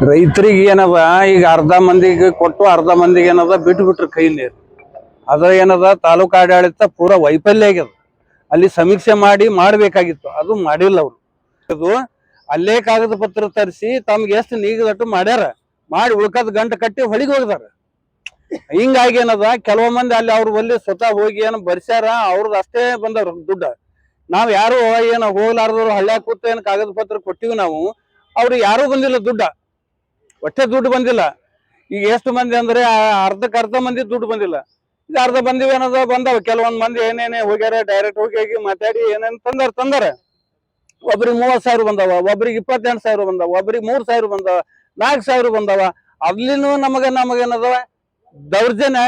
ರೈತರಿಗೆ ಏನದ ಈಗ ಅರ್ಧ ಮಂದಿಗೆ ಕೊಟ್ಟು ಅರ್ಧ ಮಂದಿಗೆ ಏನದ ಬಿಟ್ರು ಕೈ ನೀರು ಅದ ಏನದ ತಾಲೂಕು ಆಡಳಿತ ಪೂರ ವೈಫಲ್ಯ ಆಗ್ಯದ. ಅಲ್ಲಿ ಸಮೀಕ್ಷೆ ಮಾಡಿ ಮಾಡಬೇಕಾಗಿತ್ತು, ಅದು ಮಾಡಿಲ್ಲ ಅವರು. ಅದು ಅಲ್ಲೇ ಕಾಗದ ಪತ್ರ ತರಿಸಿ ತಮ್ಗೆ ಎಷ್ಟು ನೀಗದಟ್ಟು ಮಾಡ್ಯಾರ, ಮಾಡಿ ಉಳ್ಕದ ಗಂಟು ಕಟ್ಟಿ ಹೊಳಿಗೆ ಹೋಗ್ದಾರ. ಹಿಂಗಾಗಿ ಏನದ ಕೆಲವು ಮಂದಿ ಅಲ್ಲಿ ಅವ್ರ ಬಲ್ಲಿ ಸ್ವತಃ ಹೋಗಿ ಏನು ಬರ್ಸ್ಯಾರ, ಅವ್ರದ್ದು ಅಷ್ಟೇ ಬಂದವ್ರ ದುಡ್ಡ. ನಾವ್ ಯಾರು ಏನು ಹೋಗ್ಲಾರ್ದವ್ರು ಹಳ್ಳ್ಯಾಗ ಕೂತ ಏನು ಕಾಗದ ಪತ್ರ ಕೊಟ್ಟಿವಿ ನಾವು, ಅವ್ರಿಗೆ ಯಾರೂ ಬಂದಿಲ್ಲ ದುಡ್ಡ, ಒಟ್ಟೆ ದುಡ್ಡು ಬಂದಿಲ್ಲ. ಈಗ ಎಷ್ಟು ಮಂದಿ ಅಂದ್ರೆ ಅರ್ಧ ಮಂದಿ ದುಡ್ಡು ಬಂದಿಲ್ಲ. ಈಗ ಅರ್ಧ ಬಂದಿವಿ ಏನದ ಬಂದವ. ಕೆಲವೊಂದ್ ಮಂದಿ ಏನೇನೇ ಹೋಗ್ಯಾರ, ಡೈರೆಕ್ಟ್ ಹೋಗಿ ಮಾತಾಡಿ ಏನೇನ್ ತಂದಾರ. ಒಬ್ರಿಗೆ 30,000 ಬಂದವ, ಒಬ್ರಿಗೆ 28,000 ಬಂದವ, ಒಬ್ರಿಗೆ 3,000 ಬಂದವ, 4,000 ಬಂದವ. ಅಲ್ಲಿನೂ ನಮಗೇನದವ ದೌರ್ಜನ್ಯ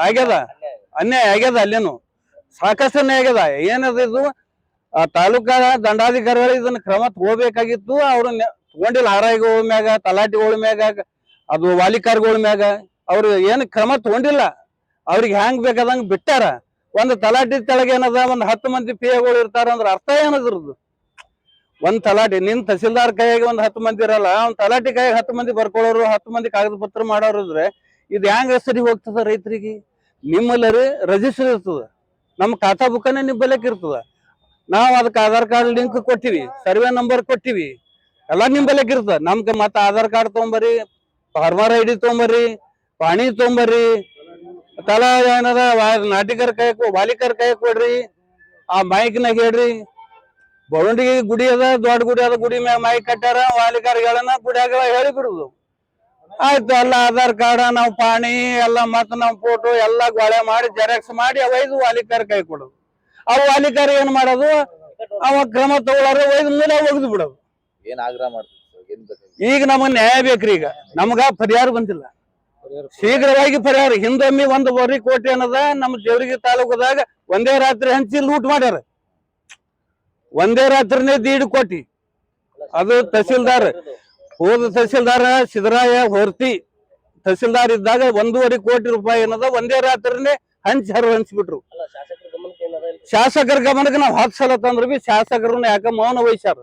ಆಗ್ಯದ, ಅನ್ಯಾಯ ಆಗ್ಯದ. ಅಲ್ಲೇನು ಸಾಕಷ್ಟು ಅನ್ಯಾಯ ಆಗ್ಯದ. ಏನದ ಇದು ತಾಲೂಕಾ ದಂಡಾಧಿಕಾರಿಗಳು ಇದನ್ನ ಕ್ರಮ ತಗೋಬೇಕಾಗಿತ್ತು. ಅವ್ರನ್ನ ತಗೊಂಡಿಲ್ಲ. ಆರೈಗಳ ಮ್ಯಾಗ, ತಲಾಟಿಗಳ ಮ್ಯಾಗ, ಅದು ವಾಲಿಕಾರ್ಗಳ ಮ್ಯಾಗ ಅವ್ರು ಏನು ಕ್ರಮ ತಗೊಂಡಿಲ್ಲ. ಅವ್ರಿಗೆ ಹೆಂಗ್ ಬೇಕಾದಂಗ ಬಿಟ್ಟಾರ. ಒಂದು ತಲಾಟಿ ತೆಳಗೆ ಏನದ ಒಂದ್ 10 ಮಂದಿ ಪಿಎಗಳು ಇರ್ತಾರ ಅಂದ್ರೆ ಅರ್ಥ ಏನದ್ರದ್ದು? ಒಂದ್ ತಲಾಟಿ ನಿನ್ ತಹಸೀಲ್ದಾರ್ ಕೈಯಾಗ ಒಂದ್ 10 ಮಂದಿ ಇರಲ್ಲ, ಅವ್ನ್ ತಲಾಟಿ ಕೈಯಾಗ 10 ಮಂದಿ ಬರ್ಕೊಳ್ಳೋರು, 10 ಮಂದಿ ಕಾಗದ ಪತ್ರ ಮಾಡೋರು ಇದ್ರೆ ಇದು ಹೆಂಗ ಸರಿ ಹೋಗ್ತದ ರೈತರಿಗೆ? ನಿಮ್ಮಲ್ಲಿ ರಿಜಿಸ್ಟರ್ ಇರ್ತದ, ನಮ್ ಖಾತಾ ಬುಕ್ಕನೇ ನಿಂಬಲಕ್ ಇರ್ತದ. ನಾವ್ ಅದಕ್ಕೆ ಆಧಾರ್ ಕಾರ್ಡ್ ಲಿಂಕ್ ಕೊಟ್ಟಿವಿ, ಸರ್ವೆ ನಂಬರ್ ಕೊಟ್ಟಿವಿ, ಎಲ್ಲಾ ನಿಂಬಲಕ್ ಇರ್ತದ. ನಮ್ಗೆ ಮತ್ತ ಆಧಾರ್ ಕಾರ್ಡ್ ತಗೊಂಬರ್ರಿ, ಫಾರ್ಮರ್ ID ತಗೊಂಬರ್ರಿ, ಪಾಣಿ ತಗೊಂಬರ್ರಿ, ತಲಾ ಏನದ ನಾಟಿಕರ್ ಕೈ ವಾಲಿಕರ್ ಕೈ ಕೊಡ್ರಿ, ಆ ಮೈಕ್ನಾಗ ಹೇಳ್ರಿ. ಬೌಂಡಿಗೆ ಗುಡಿ ಅದ, ದೊಡ್ಡ ಗುಡಿ ಅದ, ಗುಡಿ ಮ್ಯಾಗ ಮೈಕ್ ಕಟ್ಟಾರ, ವಾಲಿಕಾರಿಗಳನ್ನ ಗುಡಿಯಾಗ ಹೇಳಿ ಬಿಡುದು. ಆಯ್ತು, ಎಲ್ಲ ಆಧಾರ್ ಕಾರ್ಡ್, ನಾವ್ ಪಾಣಿ ಎಲ್ಲ ಮತ್ತ ನಾವ್ ಫೋಟೋ ಎಲ್ಲಾ ಗೋಳೆ ಮಾಡಿ ಜೆರಾಕ್ಸ್ ಮಾಡಿ ಅವೈದು ವಾಲಿಕಾರ್ ಕೈ ಕೊಡೋದು. ಅವು ವಾಲಿಕಾರಿ ಏನ್ ಮಾಡೋದು, ಅವ ಕ್ರಮ ತಗೊಳ್ಳಾರ ಒಯ್ದು ಮೂಲ ಒಗ್ದು ಬಿಡೋದು. ಈಗ ನಮಗ್ ನ್ಯಾಯ ಬೇಕ್ರಿ. ಈಗ ನಮ್ಗ ಪರಿಹಾರ ಬಂದಿಲ್ಲ, ಶೀಘ್ರವಾಗಿ ಪರಿಹಾರ. ಹಿಂದೊಮ್ಮೆ 1.5 ಕೋಟಿ ಏನದ ನಮ್ಮ ಜೇವರ್ಗಿ ತಾಲೂಕದಾಗ ಒಂದೇ ರಾತ್ರಿ ಹಂಚಿ ಲೂಟ್ ಮಾಡ್ಯಾರ. ಒಂದೇ ರಾತ್ರಿನೇ 1.5 ಕೋಟಿ. ಅದು ತಹಸೀಲ್ದಾರ್, ಹೋದ ತಹಸೀಲ್ದಾರ ಸಿದ್ದರಾಯ ಹೊರ್ತಿ ತಹಸೀಲ್ದಾರ್ ಇದ್ದಾಗ 1.5 ಕೋಟಿ ರೂಪಾಯಿ ಏನದ ಒಂದೇ ರಾತ್ರಿನೇ ಹಂಚ್ಬಿಟ್ರು. ಶಾಸಕರ ಗಮನಕ್ಕೆ ನಾವು 10 ಸಲ ತಂದ್ರು ಬಿ ಶಾಸಕರನ್ನ ಯಾಕ ಮೌನ ವಹಿಸ್ಯಾರ.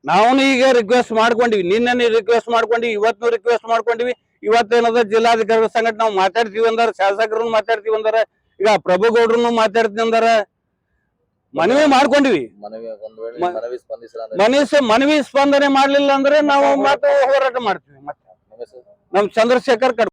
ನಾವು ಈಗ ರಿಕ್ವೆಸ್ಟ್ ಮಾಡ್ಕೊಂಡಿವಿ, ನಿನ್ನೆ ರಿಕ್ವೆಸ್ಟ್ ಮಾಡ್ಕೊಂಡಿವಿ, ಇವತ್ತು ರಿಕ್ವೆಸ್ಟ್ ಮಾಡ್ಕೊಂಡಿವಿ. ಇವತ್ತೇನದ ಜಿಲ್ಲಾಧಿಕಾರಿಗಳ ಸಂಘಟ ನಾವು ಮಾತಾಡ್ತೀವಿ ಅಂದಾರ, ಶಾಸಕರನ್ನು ಮಾತಾಡ್ತೀವಿ ಅಂದಾರ, ಈಗ ಪ್ರಭುಗೌಡ್ರನ್ನು ಮಾತಾಡ್ತೀವಿ ಅಂದಾರ. ಮನವಿ ಮಾಡ್ಕೊಂಡಿವಿ. ಮನವಿ ಸ್ಪಂದನೆ ಮಾಡ್ಲಿಲ್ಲ ಅಂದ್ರೆ ನಾವು ಮತ್ತೆ ಹೋರಾಟ ಮಾಡ್ತೀವಿ. ಮತ್ತೆ ನಮ್ ಚಂದ್ರಶೇಖರ್